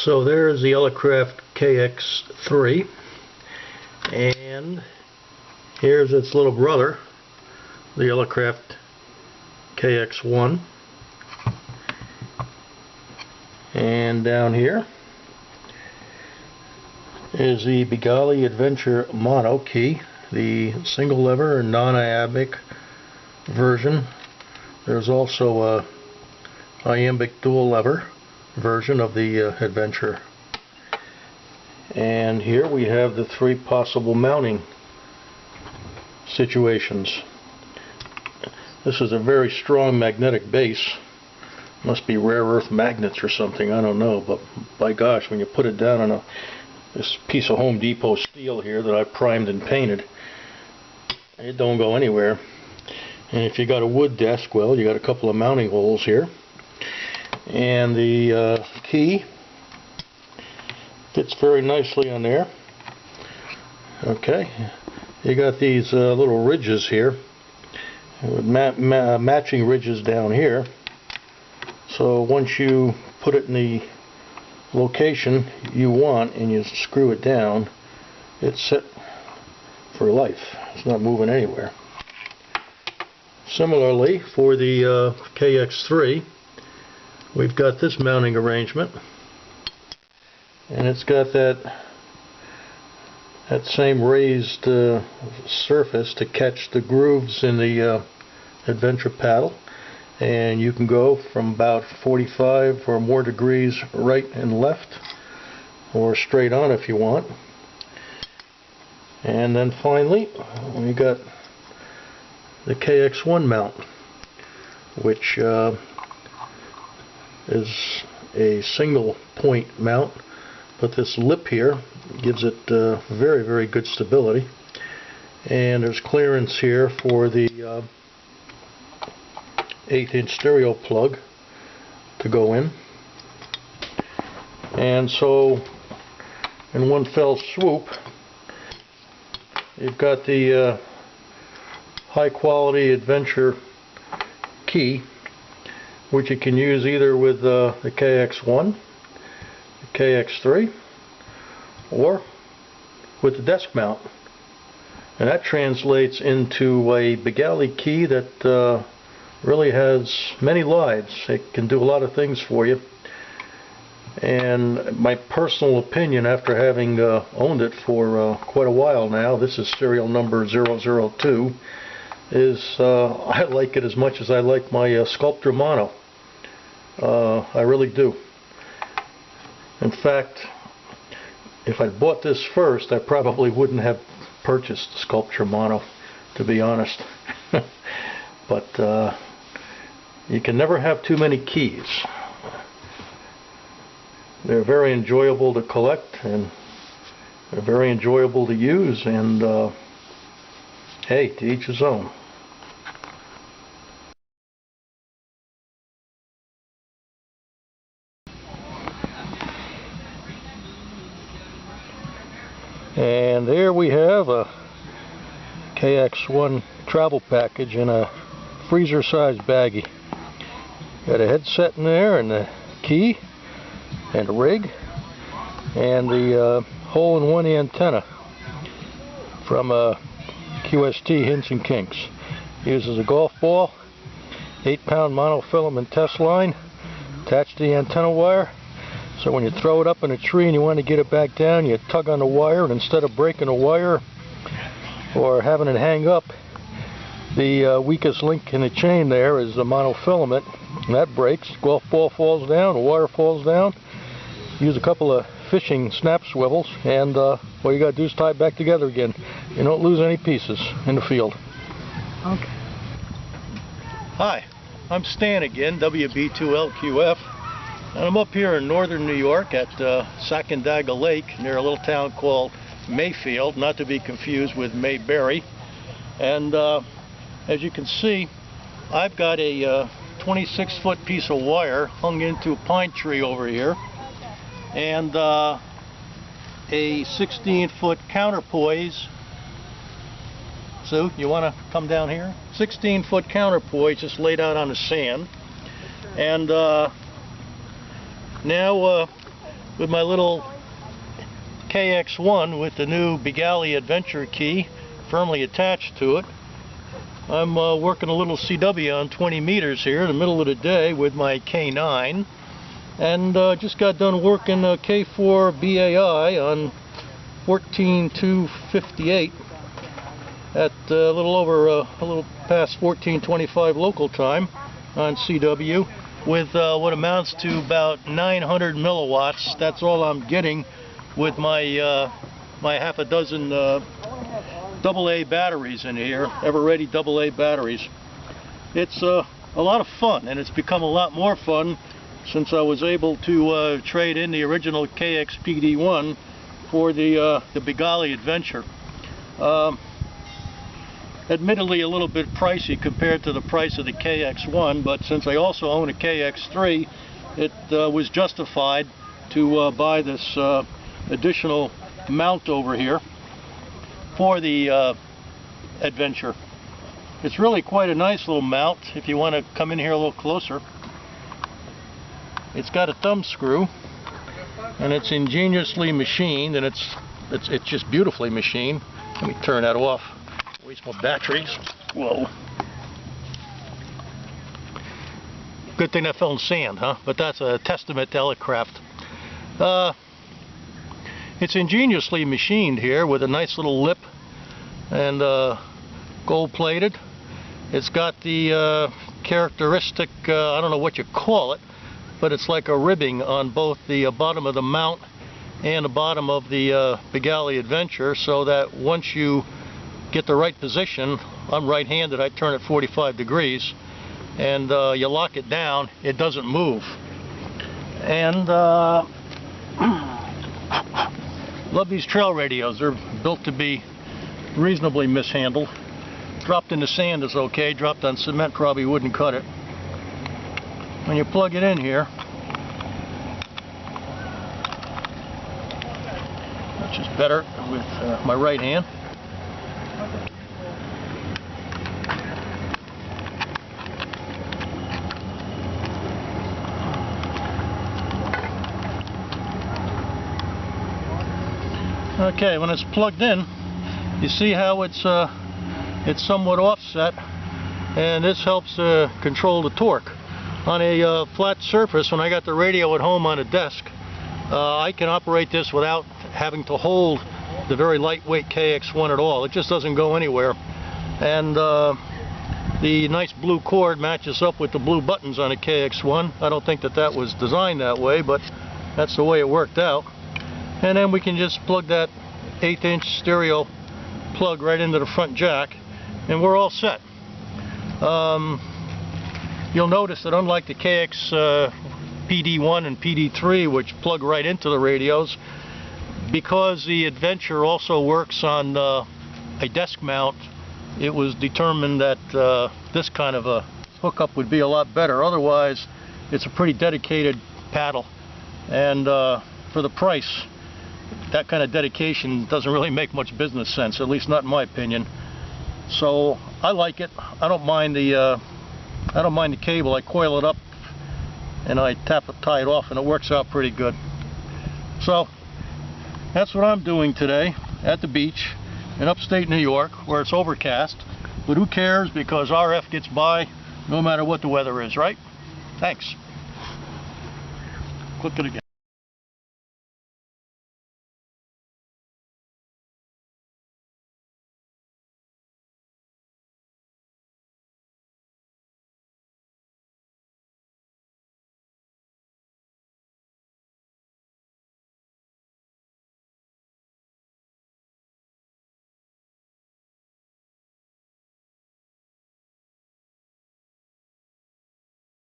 So there's the Elecraft KX3, and here's its little brother, the Elecraft KX1, and down here is the Begali Adventure mono key, the single lever non-iambic version. There's also a iambic dual lever version of the Adventure. And here we have the three possible mounting situations. This is a very strong magnetic base. Must be rare earth magnets or something, I don't know, but by gosh, when you put it down on this piece of Home Depot steel here that I primed and painted, it don't go anywhere. And if you got a wood desk, well, you got a couple of mounting holes here. And the key fits very nicely on there. Okay, you got these little ridges here, matching ridges down here. So once you put it in the location you want and you screw it down, it's set for life. It's not moving anywhere. Similarly, for the KX3, we've got this mounting arrangement, and it's got that same raised surface to catch the grooves in the Adventure paddle, and you can go from about 45 or more degrees right and left, or straight on if you want. And then finally we got the KX1 mount, which is a single point mount, but this lip here gives it very, very good stability. And there's clearance here for the 8-inch stereo plug to go in. And so in one fell swoop, you've got the high quality Adventure key, which you can use either with the KX1, the KX3, or with the desk mount. And that translates into a Begali key that really has many lives. It can do a lot of things for you. And my personal opinion, after having owned it for quite a while now, this is serial number 002, is I like it as much as I like my Sculptor mono. I really do. In fact, if I'd bought this first, I probably wouldn't have purchased the Sculptor mono, to be honest. But you can never have too many keys. They're very enjoyable to collect, and they're very enjoyable to use, and hey, to each his own. And there we have a KX1 travel package in a freezer-sized baggie. Got a headset in there, and the key, and a rig, and the hole-in-one antenna from QST Hints and Kinks. Uses a golf ball, 8-pound monofilament test line attached to the antenna wire. So when you throw it up in a tree and you want to get it back down, you tug on the wire, and instead of breaking the wire or having it hang up, the weakest link in the chain there is the monofilament, and that breaks. Golf ball falls down, the wire falls down. Use a couple of fishing snap swivels, and all you got to do is tie it back together again. You don't lose any pieces in the field. Okay. Hi, I'm Stan again, WB2LQF, and I'm up here in northern New York at Sacandaga Lake, near a little town called Mayfield, not to be confused with Mayberry. And as you can see, I've got a 26-foot piece of wire hung into a pine tree over here, and a 16-foot counterpoise. Sue, you want to come down here? 16-foot counterpoise just laid out on the sand. And now with my little KX1 with the new Begali Adventure key firmly attached to it. I'm working a little CW on 20 meters here in the middle of the day with my K9, and just got done working K4 BAI on 14.258 at a little past 14:25 local time on CW with what amounts to about 900 milliwatts. That's all I'm getting with my my half a dozen AA batteries in here, ever-ready AA batteries. It's a lot of fun, and it's become a lot more fun since I was able to trade in the original KXPD1 for the Begali Adventure. Admittedly a little bit pricey compared to the price of the KX1, but since I also own a KX3, it was justified to buy this additional mount over here for the Adventure. It's really quite a nice little mount if you want to come in here a little closer. It's got a thumb screw, and it's ingeniously machined, and it's just beautifully machined. Let me turn that off. Waste more batteries. Whoa. Good thing that fell in sand, huh? But that's a testament to Elecraft. It's ingeniously machined here with a nice little lip and gold plated. It's got the characteristic, I don't know what you call it, but it's like a ribbing on both the bottom of the mount and the bottom of the Begali Adventure, so that once you get the right position, I'm right-handed, I turn it 45 degrees, and you lock it down, it doesn't move. And love these trail radios. They're built to be reasonably mishandled. Dropped in the sand is okay, dropped on cement probably wouldn't cut it. When you plug it in here, which is better with my right hand, okay, when it's plugged in, you see how it's somewhat offset, and this helps control the torque. On a flat surface, when I got the radio at home on a desk, I can operate this without having to hold the very lightweight KX1 at all. It just doesn't go anywhere. And the nice blue cord matches up with the blue buttons on a KX1. I don't think that that was designed that way, but that's the way it worked out. And then we can just plug that 1/8" stereo plug right into the front jack, and we're all set. You'll notice that unlike the KX PD1 and PD3, which plug right into the radios, because the Adventure also works on a desk mount, it was determined that this kind of a hookup would be a lot better. Otherwise, it's a pretty dedicated paddle, and for the price, that kind of dedication doesn't really make much business sense, at least not in my opinion. So I like it. I don't mind the cable. I coil it up and I tie it off, and it works out pretty good. So that's what I'm doing today at the beach in upstate New York, where it's overcast. But who cares, because RF gets by no matter what the weather is, right? Thanks. Click it again.